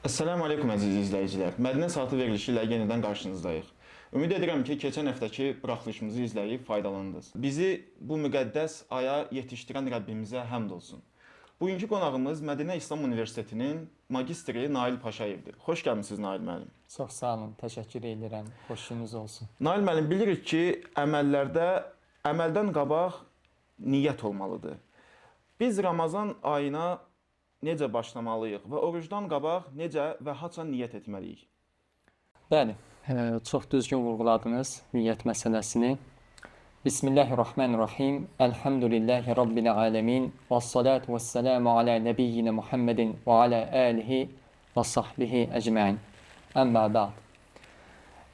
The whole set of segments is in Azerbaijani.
Esselamu Aleyküm əziz izləyicilər. Mədinə Saatı verilişi ilə yenidən qarşınızdayıq. Ümid edirəm ki, keçən həftəki buraxılışımızı izləyib faydalandınız. Bizi bu müqəddəs aya yetişdirən Rəbbimizə həmd olsun. Bugünkü qonağımız Mədinə İslam Universitetinin magistri Nail Paşayevdir. Xoş gəlmisiniz Nail müəllim. Çox sağ olun, təşəkkür edirəm. Xoşunuz olsun. Nail müəllim, bilirik ki, əməldən qabaq niyyət olmalıdır. Biz Ramazan ayına necə başlamalıyıq və orucdan qabaq necə və haçan niyyət etməliyik? Bəli, çox düzgün vurğuladınız niyyət məsələsini. Bismillahirrahmanirrahim. Elhamdülillahi Rabbil alemin. Vessalatu vesselamu ala nebiyyina Muhammedin və ala alihi və sahbihi əcməin. Əmmə ba'd.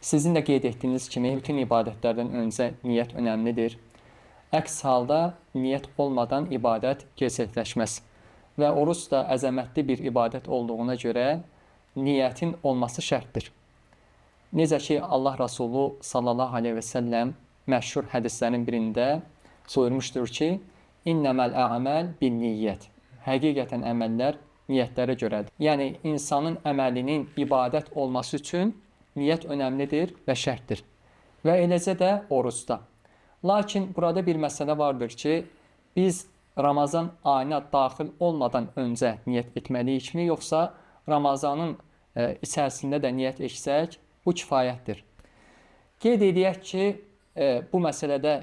Sizin də qeyd etdiyiniz kimi, bütün ibadətlərdən öncə niyyət önəmlidir. Əks halda niyyət olmadan ibadət gerçəkləşməz. Və oruc da əzəmətli bir ibadət olduğuna görə niyyətin olması şərtdir. Necə ki, Allah Rasulü sallallahu aleyhi və səlləm məşhur hədislərin birində buyurmuşdur ki, İnnəməl əməl bin niyyət. Həqiqətən əməllər niyyətlərə görədir. Yəni, insanın əməlinin ibadət olması üçün niyyət önəmlidir və şərtdir. Və eləcə də orucda. Lakin burada bir məsələ vardır ki, biz Ramazan ayına daxil olmadan öncə niyyət etməliyikmi, yoxsa Ramazanın içərisində də niyyət etsək, bu kifayətdir. Qeyd edək ki, bu məsələdə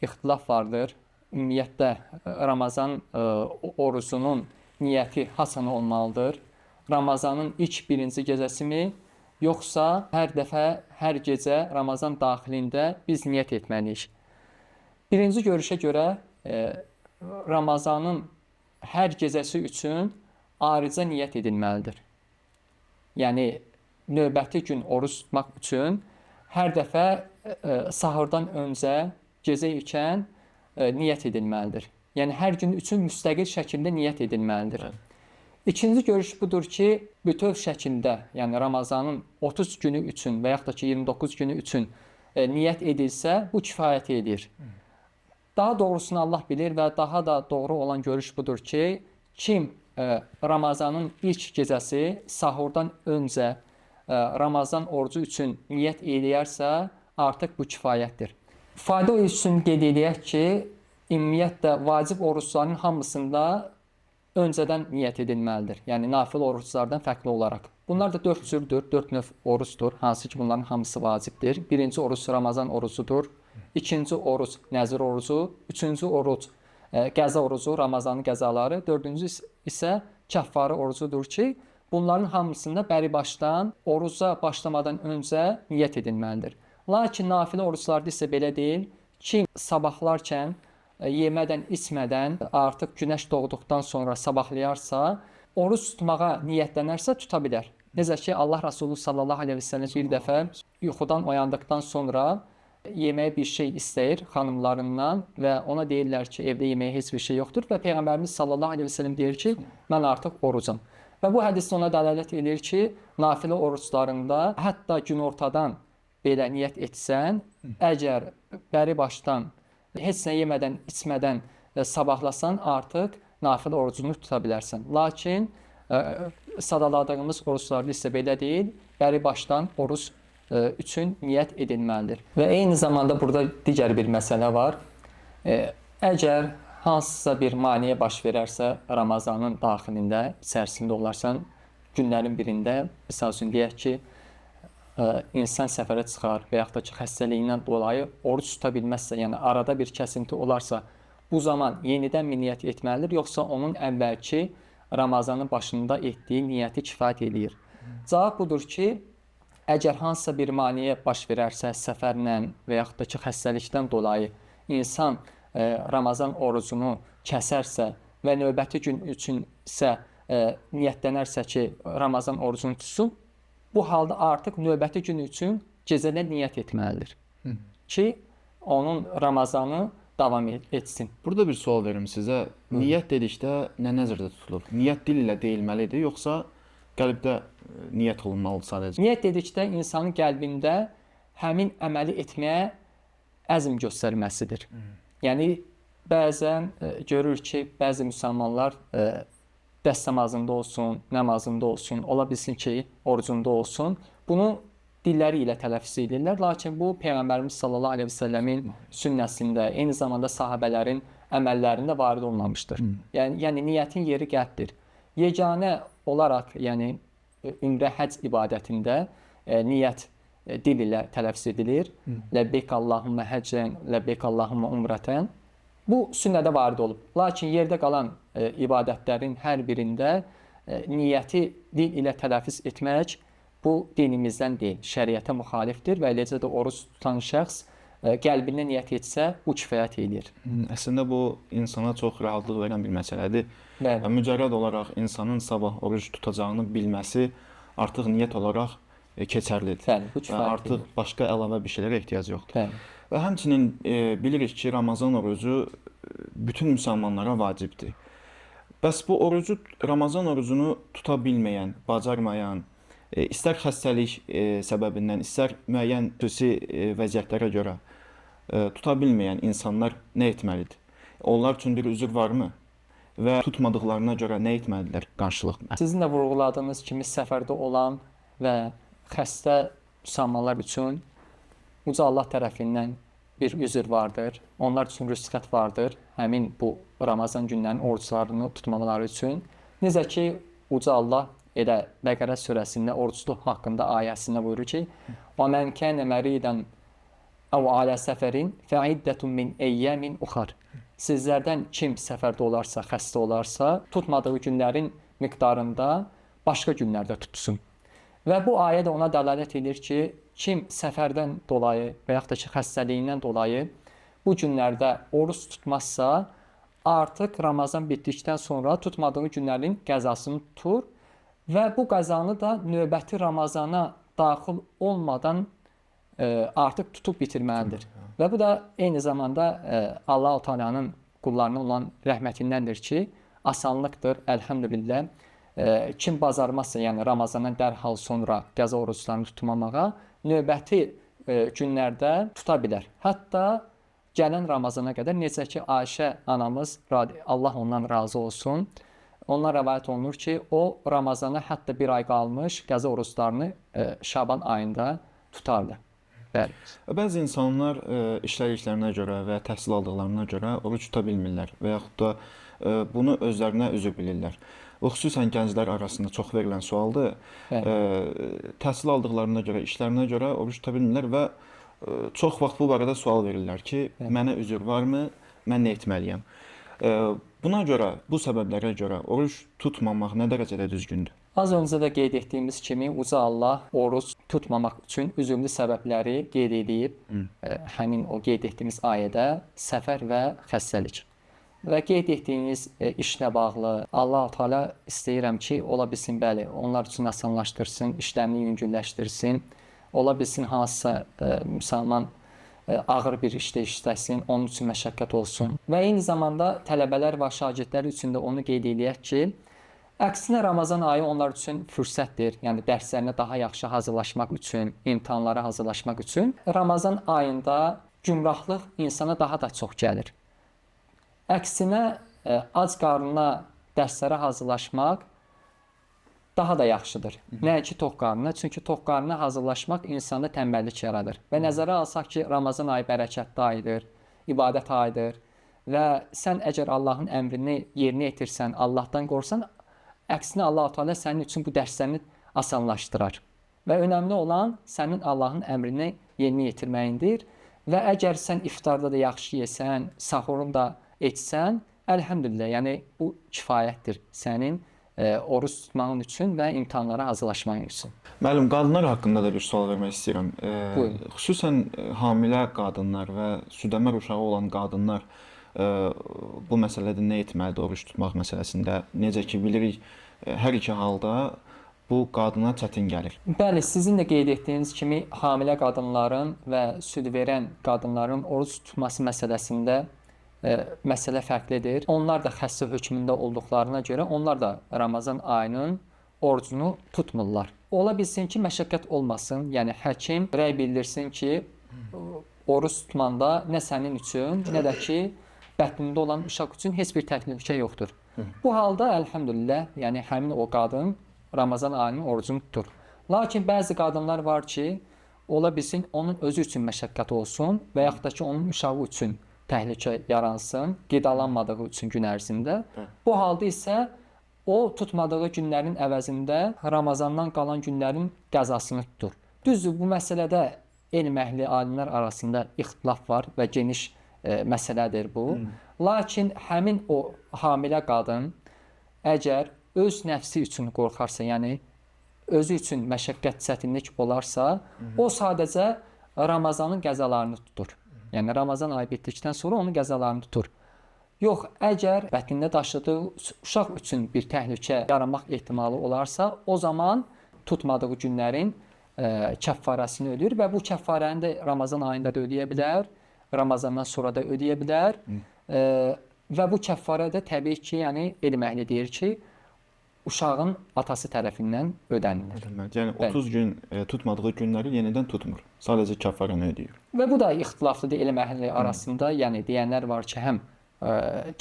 ixtilaf vardır. Ümumiyyətlə, Ramazan orucunun niyyəti haçan olmalıdır? Ramazanın ilk birinci gecəsimi, yoxsa hər dəfə, hər gecə Ramazan daxilində biz niyyət etməliyik? Birinci görüşə görə, Ramazanın hər gecəsi üçün ayrıca niyyət edilməlidir. Yəni, növbəti gün oruç tutmaq üçün hər dəfə sahurdan öncə, gecə ikən niyyət edilməlidir. Yəni, hər gün üçün müstəqil şəkildə niyyət edilməlidir. İkinci görüş budur ki, bütöv şəkildə, yəni Ramazanın 30 günü üçün və yaxud da ki, 29 günü üçün niyyət edilsə, bu kifayət edir. Daha doğrusunu Allah bilir və daha da doğru olan görüş budur ki, kim Ramazanın ilk gecəsi sahurdan öncə Ramazan orucu üçün niyyət eləyərsə, artıq bu kifayətdir. Fayda üçün qeyd edək ki, ümumiyyətlə vacib orucların hamısında öncədən niyyət edilməlidir. Yəni, nafil oruclardan fərqli olaraq. Bunlar da 4 cürdür, 4 növ orucdur, hansı ki, bunların hamısı vacibdir. Birinci oruc Ramazan orucudur. İkinci oruc nəzir orucu, üçüncü oruc qəza orucu, Ramazanın qəzaları, dördüncü isə kəffarı orucudur ki, bunların hamısında bəribaşdan oruca başlamadan öncə niyyət edilməlidir. Lakin nafilə oruclarda isə belə deyil. Kim sabahlarkən yemədən, içmədən artıq günəş doğduqdan sonra sabahlayarsa, oruc tutmağa niyyətlənərsə tuta bilər. Necə ki, Allah Rasulü sallallahu aleyhi və səlləm bir dəfə yuxudan oyandıqdan sonra yeməyə bir şey istəyir xanımlarından və ona deyirlər ki, evdə yeməyə heç bir şey yoxdur və Peyğəmbərimiz sallallahu aleyhi və səlləm deyir ki, mən artıq orucam. Və bu hədis ona dəlالət edir ki, nafilə oruclarında hətta günortadan belə niyyət etsən, əgər bəri başdan heç nə yemədən, içmədən sabahlasan, artıq nafilə orucunu tuta bilərsən. Lakin sadaladığımız oruclarda isə belə deyil, bəri başdan oruc üçün niyyət edilməlidir. Və eyni zamanda burada digər bir məsələ var. Əgər hansısa bir maneə baş verərsə, Ramazanın daxilində, içərisində olarsan, günlərin birində, misal üçün deyək ki, insan səfərə çıxar və yaxud da ki, xəstəliyindən dolayı oruc tuta bilməzsə, yəni arada bir kəsinti olarsa, bu zaman yenidən mi niyyət etməlidir, yoxsa onun əvvəlki Ramazanın başında etdiyi niyyəti kifayət edir? Cavab budur ki, əgər hansısa bir maneə baş verərsə, səfərlə və yaxud da ki, xəstəlikdən dolayı insan Ramazan orucunu kəsərsə və növbəti gün üçün isə niyyətlənərsə ki, Ramazan orucunu tutsun, bu halda artıq növbəti gün üçün gecədən niyyət etməlidir ki, onun Ramazanı davam etsin. Burada bir sual verim sizə. Niyyət dedikdə nə nəzərdə tutulur? Niyyət dil ilə deyilməlidir, yoxsa qəlbdə niyyət olunmalıdır sadəcə? Niyyət dedikdə insanın qəlbində həmin əməli etməyə əzm göstərməsidir. Yəni, bəzən görür ki, bəzi müsəlmanlar dəst namazında olsun, namazında olsun, ola bilsin ki, orucunda olsun. Bunu dilləri ilə tələffüz edirlər. Lakin bu Peyğəmbərimiz sallallahu əleyhi və səlləmin sünnəsində, eyni zamanda sahabələrin əməllərində varid olmamışdır. Yəni niyyətin yeri qəlbdir. Yeganə olaraq, yəni ümrə həcc ibadətində niyyət dil ilə tələffüz edilir. Ləbbeyk Allahumma həccən, ləbbeyk Allahumma umrətən. Bu sünnədə varid olub. Lakin yerdə qalan ibadətlərin hər birində niyyəti dil ilə tələffüz etmək bu dinimizdən deyil, şəriətə müxalifdir və eləcə də oruç tutan şəxs qəlbinə niyyət etsə, bu kifayət edir. Əslində bu insana çox rahatlıq verən bir məsələdir. Bəli. Mücərrəd olaraq insanın sabah oruc tutacağını bilməsi artıq niyyət olaraq keçərlidir. Bəli, bu Və kifayət artıq edir. başqa əlavə bir şeylərə ehtiyac yoxdur. Bəli. Və həmçinin bilirik ki, Ramazan orucu bütün müsəlmanlara vacibdir. Bəs bu Ramazan orucunu tuta bilməyən, bacarmayan, istər xəstəlik səbəbindən, istər müəyyən xüsusi vəziyyətlərə görə tuta bilməyən insanlar nə etməlidir? Onlar üçün bir üzr varmı? Və tutmadıqlarına görə nə etməlidirlər qarşılıq? Sizin də vurğuladığınız kimi səfərdə olan və xəstə müsəlmanlar üçün Uca Allah tərəfindən bir üzr vardır. Onlar üçün rüsxət vardır. Həmin bu Ramazan günlərinin oruclarını tutmamaları üçün. Necə ki, Uca Allah elə Bəqərə surəsində orucluq haqqında ayəsində buyurur ki: "Və men kana maridan aw ala səfərin fa'iddatun min ayyamin ukhar." Sizlərdən kim səfərdə olarsa, xəstə olarsa, tutmadığı günlərin miqdarında başqa günlərdə tutsun. Və bu ayə də ona dəlalət edir ki, kim səfərdən dolayı və yaxud da ki, xəstəliyindən dolayı bu günlərdə oruç tutmazsa, artıq Ramazan bitdikdən sonra tutmadığı günlərin qəzasını tutur və bu qəzanı da növbəti Ramazana daxil olmadan artıq tutub bitirməlidir. Və bu da eyni zamanda Allah-u Teala'nın qullarına olan rəhmətindəndir ki, asanlıqdır, əlhəmdülillah. Kim bacarmazsa, yəni Ramazandan dərhal sonra qəza oruclarını tutmamağa, növbəti günlərdə tuta bilər. Hətta gələn Ramazana qədər, necə ki, Ayşə anamız, Allah ondan razı olsun, ondan rəvayət olunur ki, o Ramazana hətta bir ay qalmış qəza oruclarını Şaban ayında tutardı. Bəli. Bəzi insanlar işlədiklərinə görə və təhsil aldıqlarına görə oruc tuta bilmirlər və yaxud da bunu özlərinə üzr bilirlər. O xüsusən gənclər arasında çox verilən sualdır. Təhsil aldıqlarına görə, işlərinə görə oruc tuta bilmirlər və çox vaxt bu barədə sual verirlər ki, mənə üzr varmı, mən nə etməliyəm? Buna görə, bu səbəblərə görə oruc tutmamaq nə dərəcədə düzgündür? Az öncə də qeyd etdiyimiz kimi Uca Allah oruc tutmamaq üçün üzümlü səbəbləri qeyd edib, həmin o qeyd etdiyimiz ayədə səfər və xəstəlik. Və qeyd etdiyiniz işlə bağlı Allah-u Teala istəyirəm ki, ola bilsin, bəli, onlar üçün asanlaşdırsın, işlərini yüngülləşdirsin. Ola bilsin, hansısa müsəlman ağır bir işdə işləsin, onun üçün məşəqqət olsun. Və eyni zamanda tələbələr və şagirdlər üçün də onu qeyd edək ki, əksinə Ramazan ayı onlar üçün fürsətdir. Yəni dərslərinə daha yaxşı hazırlaşmaq üçün, imtahanlara hazırlaşmaq üçün. Ramazan ayında gümrahlıq insana daha da çox gəlir. Əksinə ac qarnına dərslərə hazırlaşmaq daha da yaxşıdır. Nəinki tox qarnına. Çünki tox qarnına hazırlaşmaq insanda tənbəllik yaradır. Və nəzərə alsaq ki, Ramazan ayı bərəkətli ayıdır, ibadət ayıdır və sən əgər Allahın əmrini yerinə yetirsən, Allahdan qorxsan, əksinə Allah-u Teala sənin üçün bu dərslərini asanlaşdırar. Və önəmli olan sənin Allahın əmrini yerinə yetirməyindir. Və əgər sən iftarda da yaxşı yesən, sahurun da etsən, əlhəmdülillah, yəni bu kifayətdir sənin oruç tutmağın üçün və imtahanlara hazırlaşmağın üçün. Müəllim, qadınlar haqqında da bir sual vermək istəyirəm. Buyurun. Xüsusən hamilə qadınlar və südəmər uşağı olan qadınlar bu məsələdə nə etməlidir oruç tutmaq məsələsində? Necə ki, bilirik, hər iki halda bu qadına çətin gəlir. Bəli, sizin də qeyd etdiyiniz kimi hamilə qadınların və süd verən qadınların oruç tutması məsələsində məsələ fərqlidir. Onlar da xəstə hökmündə olduqlarına görə onlar da Ramazan ayının orucunu tutmurlar. Ola bilsin ki, məşəqqət olmasın. Yəni həkim rəy bildirsin ki, oruç tutmanda nə sənin üçün, nə də ki, bətnində olan uşaq üçün heç bir təhlükə yoxdur. Bu halda əlhəmdülillah, yəni həmin o qadın Ramazan ayının orucunu tutur. Lakin bəzi qadınlar var ki, ola bilsin onun özü üçün məşəqqət olsun və yaxud da ki onun uşağı üçün təhlükə yaransın, qidalanmadığı üçün gün ərzində. Bu halda isə o tutmadığı günlərin əvəzində Ramazandan qalan günlərin qəzasını tutur. Düzdür, bu məsələdə elm əhli alimlər arasında ixtilaf var və geniş məsələdir bu. Lakin həmin o hamilə qadın əgər öz nəfsi üçün qorxarsa, yəni özü üçün məşəqqət, çətinlik olarsa, o sadəcə Ramazanın qəzalarını tutur. Yəni Ramazan ayı bitdikdən sonra onun qəzalarını tutur. Yox, əgər bətnində daşıdığı uşaq üçün bir təhlükə yaranmaq ehtimalı olarsa, o zaman tutmadığı günlərin kəffarəsini ödəyir və bu kəffarəni də Ramazan ayında da ödəyə bilər, Ramazandan sonra da ödəyə bilər. Və bu kəffarə də təbii ki, yəni elm əhli deyir ki, uşağın atası tərəfindən ödənilir. Yəni 30 gün tutmadığı günləri yenidən tutmur. Sadəcə kəffarəni ödəyir. Və bu da ixtilaflıdır elm əhli arasında. Yəni deyənlər var ki, həm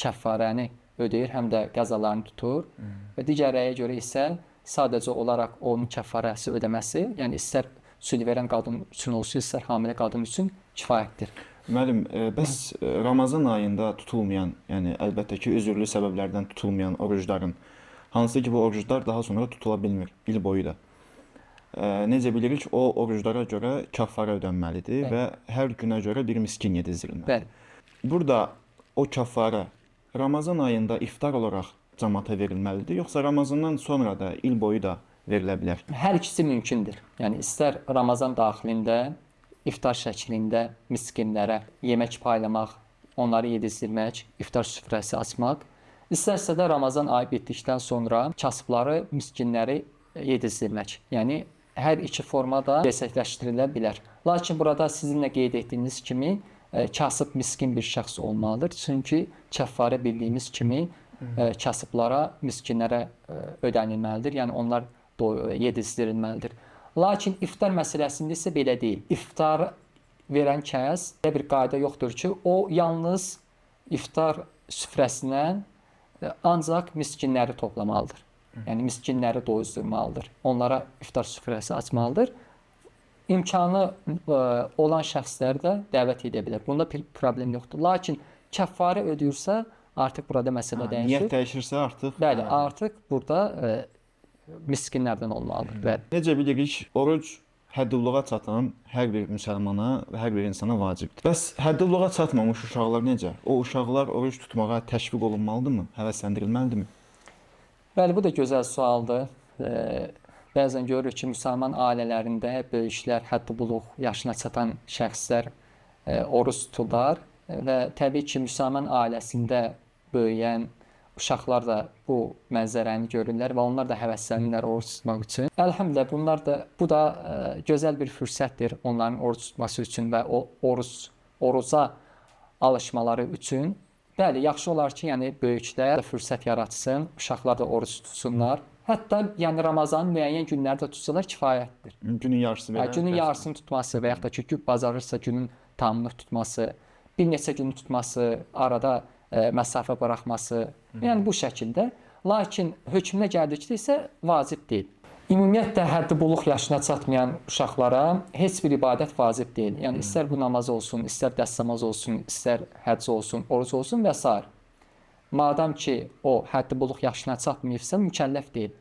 kəffarəni ödəyir, həm də qəzalarını tutur. Və digər rəyə görə isə sadəcə olaraq onun kəffarəsi ödəməsi, yəni istər süd verən qadın üçün olsun, istər hamilə qadın üçün kifayətdir. Müəllim, bəs Ramazan ayında tutulmayan, yəni əlbəttə ki, üzürlü səbəblərdən tutulmayan orucların hansı ki bu oruclar daha sonra tutula bilmir il boyu da. Necə bilirik, o oruclara görə kəffarə ödənməlidir və hər günə görə bir miskin yedizdirilməlidir. Burada o kəffarə Ramazan ayında iftar olaraq cəmaata verilməlidir, yoxsa Ramazandan sonra da il boyu da verilə bilər? Hər ikisi mümkündür. Yəni istər Ramazan daxilində iftar şəklində miskinlərə yemək paylamaq, onları yedizdirmək, iftar süfrəsi açmaq, istərsə də Ramazan ayı bitdikdən sonra kasıbları, miskinləri yedizdirmək. Yəni hər iki formada gerçəkləşdirilə bilər. Lakin burada sizinlə qeyd etdiyiniz kimi kasıb miskin bir şəxs olmalıdır. Çünki kəffarə bildiyimiz kimi kasıblara, miskinlərə ödənilməlidir. Yəni onlar yedizdirilməlidir. Lakin iftar məsələsində isə belə deyil. İftar verən kəs bir qayda yoxdur ki, o yalnız iftar süfrəsindən ancaq miskinləri toplamalıdır. Yəni miskinləri doyuzdurmalıdır. Onlara iftar süfrəsi açmalıdır. İmkanı olan şəxslər də dəvət edə bilər. Bunda bir problem yoxdur. Lakin kəffarə ödəyirsə, artıq burada məsələ dəyişir. Niyyət dəyişirsə artıq. Bəli, artıq burada miskinlərdən olmalıdır. Bəli. Necə bilirik, oruc həddulluğa çatan hər bir müsəlmana və hər bir insana vacibdir. Bəs həddulluğa çatmamış uşaqlar necə? O uşaqlar oruc tutmağa təşviq olunmalıdırmı? Həvəsləndirilməlidirmi? Bəli, bu da gözəl sualdır. Bəzən görürük ki, müsəlman ailələrində böyüklər, həddubuluq yaşına çatan şəxslər oruc tuturlar və təbii ki, müsəlman ailəsində böyüyən uşaqlar da bu mənzərəni görürlər və onlar da həvəslənirlər oruc tutmaq üçün. Əlhəmdülillah, bu da gözəl bir fürsətdir onların oruc tutması üçün və o oruca alışmaları üçün. Bəli, yaxşı olar ki, yəni böyüklər fürsət yaratsın, uşaqlar da oruc tutsunlar. Hətta yəni Ramazanın müəyyən günləri də tutsalar kifayətdir. Günün yarısı verər. Günün yarısını tutması və yaxud da ki, bacarırsa günün tamamını tutması, bir neçə gün tutması, arada məsafə buraxması, yəni bu şəkildə. Lakin hökmünə gəldikdə isə vacib deyil. Ümumiyyətlə, həddi buluq yaşına çatmayan uşaqlara heç bir ibadət vacib deyil. Yəni istər bu namaz olsun, istər dəstəmaz olsun, istər həcc olsun, oruc olsun və s. Madam ki, o həddi buluq yaşına çatmayıbsa, mükəlləf deyil.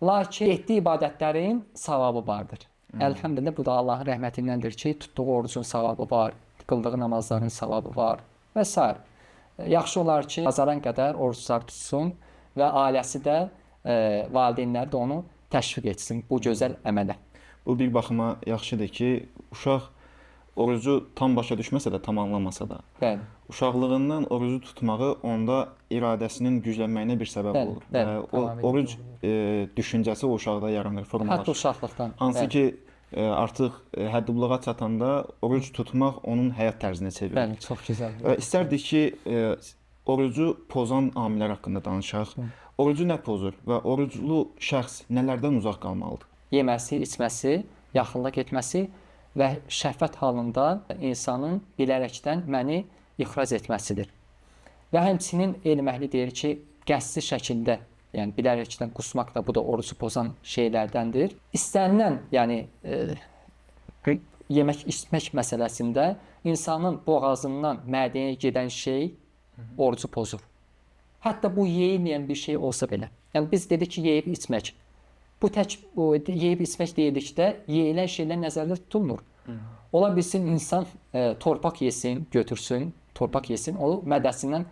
Lakin etdiyi ibadətlərin savabı vardır. Əlhəmdülillah, bu da Allahın rəhmətindəndir ki, tutduğu orucun savabı var, qıldığı namazların savabı var və s. Yaxşı olar ki, bacaran qədər oruclar tutsun və ailəsi də, valideynləri də onu təşviq etsin bu gözəl əmələ. Bu bir baxıma yaxşıdır ki, uşaq orucu tam başa düşməsə də, tam anlamasa da, bəli, uşaqlığından orucu tutmağı onda iradəsinin güclənməyinə bir səbəb olur. Bəli, o oruc düşüncəsi o uşaqda yaranır, formalaşır. Hətta uşaqlıqdan. Hansı ki, artıq həddubluğa çatanda oruc tutmaq onun həyat tərzinə çevrilir. Bəli, çox gözəl. Və istərdik ki, orucu pozan amillər haqqında danışaq. Orucu nə pozur və oruclu şəxs nələrdən uzaq qalmalıdır? Yeməsi, içməsi, yaxınlıq etməsi və şəhvət halında insanın bilərəkdən məni ixrac etməsidir. Və həmçinin elm əhli deyir ki, qəsdi şəkildə, yəni bilərəkdən qusmaq da bu da orucu pozan şeylərdəndir. İstənilən, yəni yemək içmək məsələsində insanın boğazından mədəyə gedən şey orucu pozur. Hətta bu yeyilməyən bir şey olsa belə. Yəni biz dedik ki, yeyib içmək. Bu tək yeyib içmək deyildikdə yeyilən şeylər nəzərdə tutulmur. Ola bilsin insan torpaq yesin, götürsün, torpaq yesin, o mədəsindən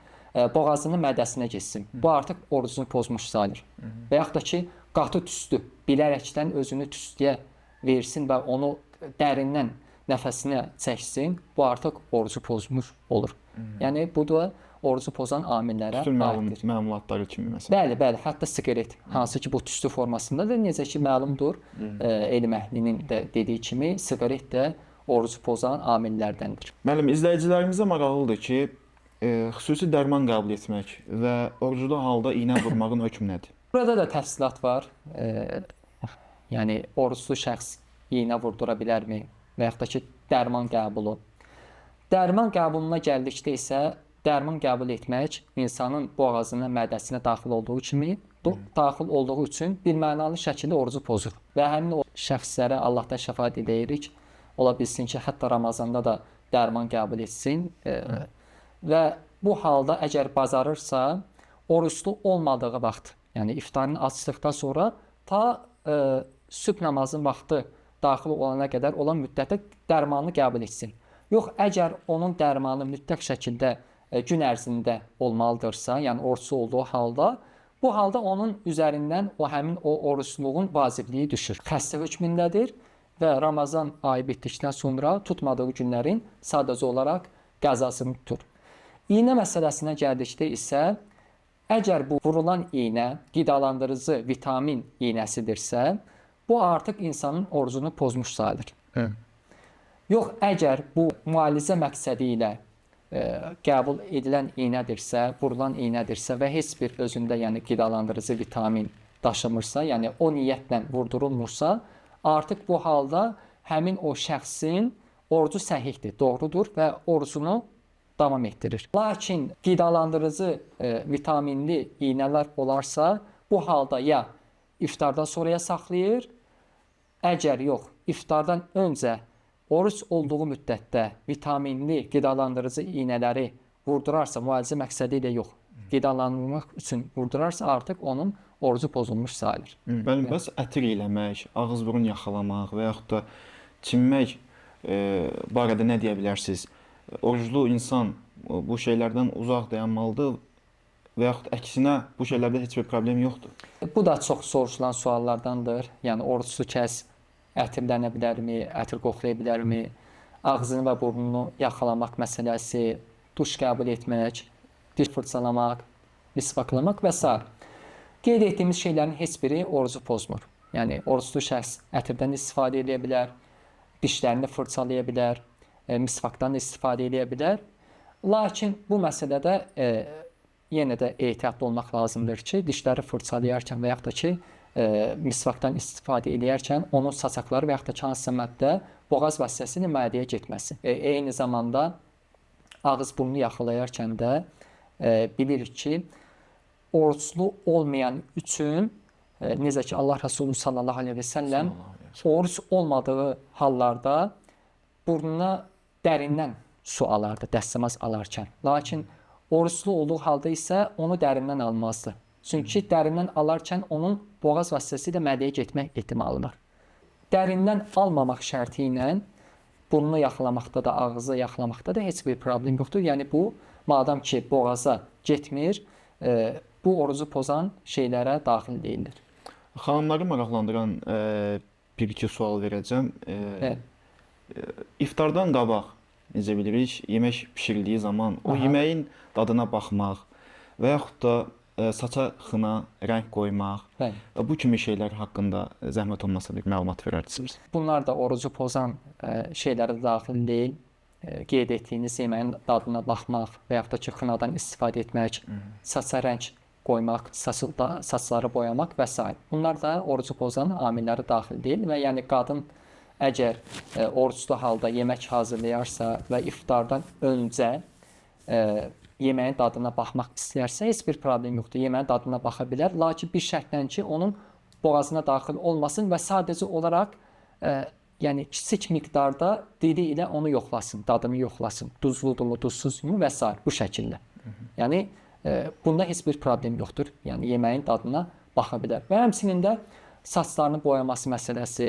boğazının mədəsinə getsin. Bu artıq orucunu pozmuş sayılır. Və yaxud da ki, qatı tüstü bilərəkdən özünü tüstüyə versin və onu dərindən nəfəsinə çəksin. Bu artıq orucu pozmuş olur. Yəni bu da orucu pozan amillərə aiddir. Məmulatları kimi məsələn. Bəli, bəli, hətta siqaret, hansı ki bu tüstü formasındadır. Necə ki məlumdur, elm əhlinin də dediyi kimi siqaret də orucu pozan amillərdəndir. Müəllim, izləyicilərimizə maraqlıdır ki, xüsusi dərman qəbul etmək və oruclu halda iynə vurmağın hökmü nədir? Burada da təfsilat var. Yəni oruclu şəxs iynə vurdura bilərmi və yaxud da ki dərman qəbulu. Dərman qəbuluna gəldikdə isə dərman qəbul etmək insanın boğazına, mədəsinə daxil olduğu kimi, daxil olduğu üçün birmənalı şəkildə orucu pozur. Və həmin o şəxslərə Allahdan şəfaət edirik. Ola bilsin ki, hətta Ramazanda da dərman qəbul etsin. Və bu halda əgər bacarırsa, oruclu olmadığı vaxt, yəni iftarını açdıqdan sonra ta sübh namazın vaxtı daxil olana qədər olan müddətdə dərmanı qəbul etsin. Yox, əgər onun dərmanı mütləq şəkildə gün ərzində olmalıdırsa, yəni oruçlu olduğu halda, bu halda onun üzərindən həmin o oruçluğun vacibliyi düşür. Xəstə hökmündədir və Ramazan ayı bitdikdən sonra tutmadığı günlərin sadəcə olaraq qəzasını tutur. İynə məsələsinə gəldikdə isə, əgər bu vurulan iynə qidalandırıcı vitamin iynəsidirsə, bu artıq insanın orucunu pozmuş sayılır. Yox, əgər bu müalicə məqsədi ilə qəbul edilən iynədirsə, vurulan iynədirsə və heç bir özündə yəni qidalandırıcı vitamin daşımırsa, yəni o niyyətlə vurdurulmursa, artıq bu halda həmin o şəxsin orucu səhihdir, doğrudur və orucunu davam etdirir. Lakin qidalandırıcı vitaminli iynələr olarsa, bu halda ya iftardan sonraya saxlayır, əgər yox, iftardan öncə oruç olduğu müddətdə vitaminli qidalandırıcı iynələri vurdurarsa, müalicə məqsədi ilə yox, qidalandırmaq üçün vurdurarsa, artıq onun orucu pozulmuş sayılır. Bəli, bəs ətir eləmək, ağız burun yaxalamaq və yaxud da çimmək barədə nə deyə bilərsiniz? Oruclu insan bu şeylərdən uzaq dayanmalıdır və yaxud əksinə bu şeylərdə heç bir problem yoxdur? Bu da çox soruşulan suallardandır. Yəni oruclu kəs ətirlənə bilərmi, ətir qoxlaya bilərmi, ağzını və burnunu yaxalamaq məsələsi, duş qəbul etmək, diş fırçalamaq, misvaklamaq və s. Qeyd etdiyimiz şeylərin heç biri orucu pozmur. Yəni oruclu şəxs ətirdən istifadə edə bilər, dişlərini fırçalaya bilər, misvakdan istifadə edə bilər. Lakin bu məsələdə yenə də ehtiyatlı olmaq lazımdır ki, dişləri fırçalayarkən və yaxud da ki, misvakdan istifadə edərkən onun saçaqları və yaxud da hansısa maddə boğaz vasitəsilə mədəyə getməsi. Eyni zamanda ağız burnu yaxalayarkən də bilirik ki, oruclu olmayan üçün necə ki Allah Resulü sallallahu aleyhi və səlləm oruc olmadığı hallarda burnuna dərindən su alardı, dəstəmaz alarkən. Lakin oruclu olduğu halda isə onu dərindən almazdı. Çünki dərindən alarkən onun boğaz vasitəsilə mədəyə getmək ehtimalı var. Dərindən almamaq şərti ilə burnunu yaxalamaqda da, ağzı yaxalamaqda da heç bir problem yoxdur. Yəni bu, madam ki boğaza getmir, bu orucu pozan şeylərə daxil deyildir. Xanımları maraqlandıran bir-iki sual verəcəm. İftardan qabaq, necə bilirik, yemək pişirildiyi zaman o yeməyin dadına baxmaq və yaxud da saça xına rəng qoymaq, bu kimi şeylər haqqında zəhmət olmasa bir məlumat verərsiniz. Bunlar da orucu pozan şeylərə daxil deyil. Qeyd etdiyiniz yeməyin dadına baxmaq və yaxud da ki, xınadan istifadə etmək, saça rəng qoymaq, saçları boyamaq və s. Bunlar da orucu pozan amilləri daxil deyil və yəni qadın əgər oruclu halda yemək hazırlayarsa və iftardan öncə yeməyin dadına baxmaq istəyərsə, heç bir problem yoxdur. Yeməyin dadına baxa bilər. Lakin bir şərtlə ki, onun boğazına daxil olmasın və sadəcə olaraq yəni kiçik miqdarda dili ilə onu yoxlasın, dadını yoxlasın. Duzludurmu, duzsuzmu və s. bu şəkildə. Yəni bunda heç bir problem yoxdur. Yəni yeməyin dadına baxa bilər. Və həmçinin də saçlarını boyaması məsələsi,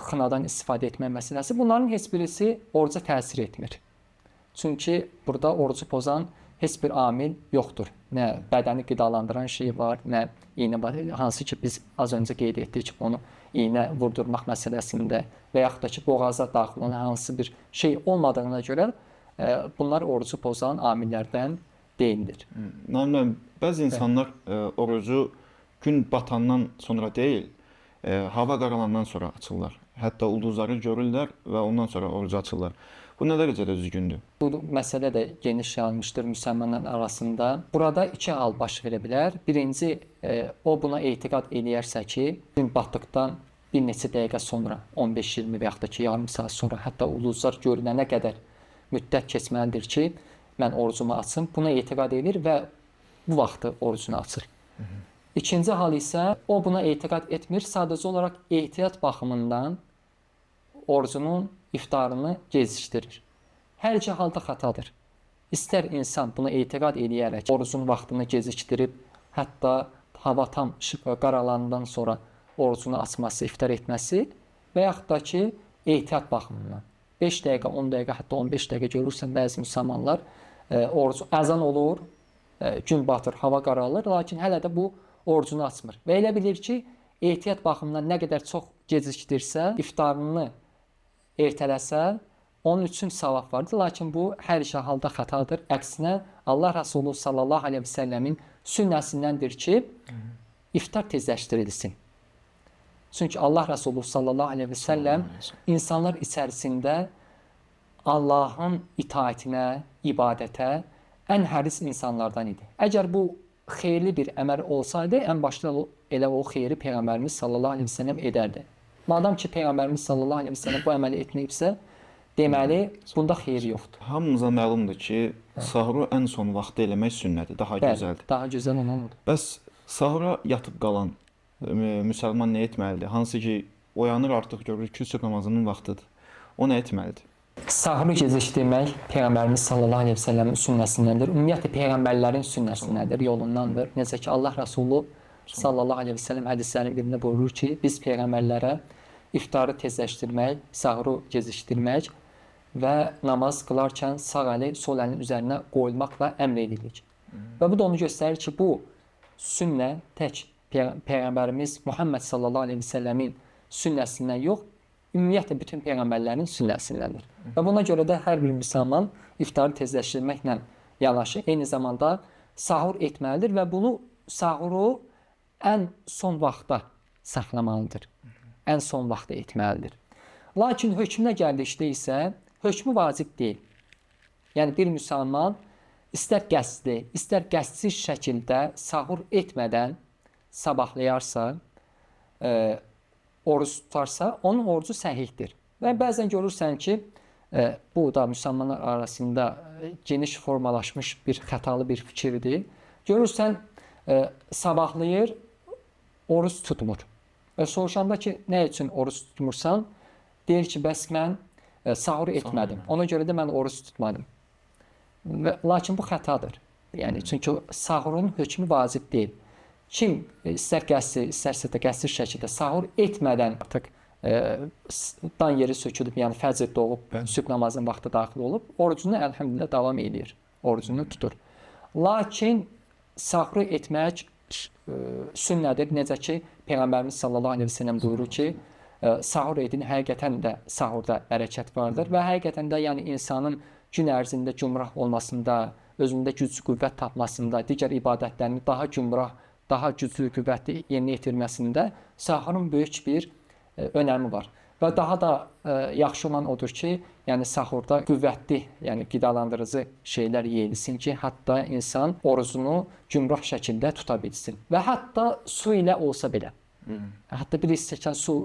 xınadan istifadə etmə məsələsi, bunların heç birisi oruca təsir etmir. Çünki burada orucu pozan heç bir amil yoxdur. Nə bədəni qidalandıran şey var, nə iynə var. Hansı ki biz az öncə qeyd etdik ki, onu iynə vurdurmaq məsələsində və yaxud da ki boğaza daxil olan hansı bir şey olmadığına görə bunlar orucu pozan amillərdən deyildir. Naim, bəzi insanlar orucu gün batandan sonra deyil, hava qaralandan sonra açırlar. Hətta ulduzları görürlər və ondan sonra orucu açırlar. Bu nə dərəcədə düzgündür? Bu məsələ də geniş yayılmışdır müsəlmanlar arasında. Burada iki hal baş verə bilər. Birinci, o buna etiqad eləyərsə ki, gün batdıqdan bir neçə dəqiqə sonra, 15-20 və yaxud da ki, yarım saat sonra, hətta ulduzlar görünənə qədər müddət keçməlidir ki, mən orucumu açım. Buna etiqad edir və bu vaxtı orucunu açır. İkinci hal isə o buna etiqad etmir, sadəcə olaraq ehtiyat baxımından orucunun iftarını gecikdirir. Hər iki halda xətadır. İstər insan buna etiqad eləyərək orucun vaxtını gecikdirib, hətta hava tam qaralandan sonra orucunu açması, iftar etməsi və yaxud da ki, ehtiyat baxımından. 5 dəqiqə, 10 dəqiqə, hətta 15 dəqiqə görürsən bəzi müsəlmanlar orucu əzan olur, gün batır, hava qaralır, lakin hələ də bu orucunu açmır. Və elə bilir ki, ehtiyat baxımından nə qədər çox gecikdirsə, iftarını ertələsə, onun üçün savab vardır. Lakin bu hər iki halda xətadır. Əksinə, Allah Rasulü sallallahu aleyhi və səlləmin sünnəsindəndir ki, iftar tezləşdirilsin. Çünki Allah Rasulü sallallahu aleyhi və səlləm insanlar içərisində Allahın itaətinə, ibadətə ən həris insanlardan idi. Əgər bu xeyirli bir əməl olsaydı, ən başda elə o xeyri Peyğəmbərimiz sallallahu aleyhi və səlləm edərdi. Madam ki, Peyğəmbərimiz sallallahu aleyhi və səlləm bu əməli etməyibsə, deməli, bunda xeyir yoxdur. Hamımıza məlumdur ki, sahuru ən son vaxtda eləmək sünnədir, daha gözəldir. Daha gözəl olan odur. Bəs sahura yatıb qalan müsəlman nə etməlidir? Hansı ki, oyanır artıq görür ki, sübh namazının vaxtıdır. O nə etməlidir? Sahuru gecikdirmək Peyğəmbərimiz sallallahu aleyhi və səlləmin sünnəsindəndir. Ümumiyyətlə, Peyğəmbərlərin sünnəsindəndir, yolundandır. Necə ki, Allah Rasulü sallallahu aleyhi və səlləm hədislərin birində buyurur ki, biz Peyğəmbərlərə iftarı tezləşdirmək, sahuru gecikdirmək və namaz qılarkən sağ əli sol əlin üzərinə qoyulmaqla əmr edirik. Və bu da onu göstərir ki, bu sünnə tək Peyğəmbərimiz Muhammed sallallahu aleyhi və səlləmin sünnəsindən yox, ümumiyyətlə bütün Peyğəmbərlərin sünnəsindəndir. Və buna görə də hər bir müsəlman iftarı tezləşdirməklə yanaşı, eyni zamanda sahur etməlidir və bunu sahuru ən son vaxtda saxlamalıdır. Ən son vaxtda etməlidir. Lakin hökmünə gəldikdə isə hökmü vacib deyil. Yəni bir müsəlman istər qəsdli, istər qəsdsiz şəkildə sahur etmədən sabahlayarsa, oruç tutarsa, onun orucu səhihdir. Və bəzən görürsən ki, bu da müsəlmanlar arasında geniş formalaşmış bir xətalı bir fikirdir. Görürsən, sabahlayır, oruç tutmur. Və soruşanda ki, nə üçün oruç tutmursan? Deyir ki, bəs mən sahur etmədim. Ona görə də mən oruç tutmadım. Lakin bu xətadır. Yəni, çünki sahurun hökmü vacib deyil. Kim istər qəsdi, istərsə də qəsdi şəkildə sahur etmədən artıq dan yeri sökülüb, yəni fəcr doğub, sübh namazının vaxtı daxil olub, orucunu əlhəmdülillah davam edir. Orucunu tutur. Lakin sahuru etmək sünnədir. Necə ki, Peyğəmbərimiz sallallahu aleyhi və səlləm buyurur ki, sahur edin, həqiqətən də sahurda bərəkət vardır və həqiqətən də yəni insanın gün ərzində cümrah olmasında, özündə güc qüvvət tapmasında, digər ibadətlərini daha cümrah, daha güclü qüvvətli yerinə yetirməsində sahurun böyük bir önəmi var. Və daha da yaxşı olan odur ki, yəni sahurda qüvvətli, yəni qidalandırıcı şeylər yeyilsin ki, hətta insan orucunu cümrah şəkildə tuta bilsin. Və hətta su ilə olsa belə, hətta bir stəkan su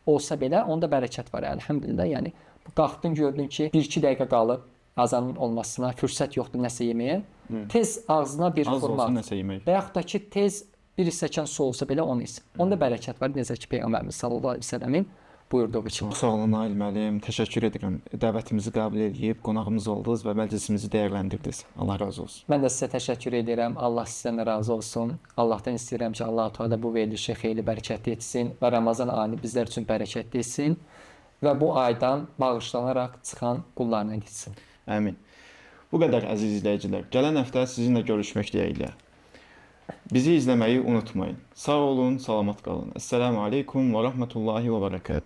olsa belə, onda bərəkət var, əlhəmdülillah. Yəni qalxdın, gördün ki, 1-2 dəqiqə qalıb azanın olmasına fürsət yoxdur nəsə yeməyə. Tez ağzına bir Az olsa xurma nəsə yemək. və yaxud da ki, tez bir stəkan su olsa belə onu iç. Onda bərəkət var. Necə ki, Peyğəmbərimiz sallallahu əleyhi və səlləmin buyurduğu kimi. Çox sağ olun Nail müəllim. Təşəkkür edirəm. Dəvətimizi qəbul edib qonağımız oldunuz və məclisimizi dəyərləndirdiniz. Allah razı olsun. Mən də sizə təşəkkür edirəm. Allah sizdən də razı olsun. Allahdan istəyirəm ki, Allah Teala bu verilişi xeyli bərəkətli etsin və Ramazan ayını bizlər üçün bərəkətli etsin və bu aydan bağışlanaraq çıxan qullarına etsin. Əmin. Bu qədər əziz izləyicilər. Gələn həftə sizinlə görüşmək diləğilə. Bizi izləməyi unutmayın. Sağ olun, salamat qalın. Esselamu aleykum və rahmetullahi və bərəkətuhu.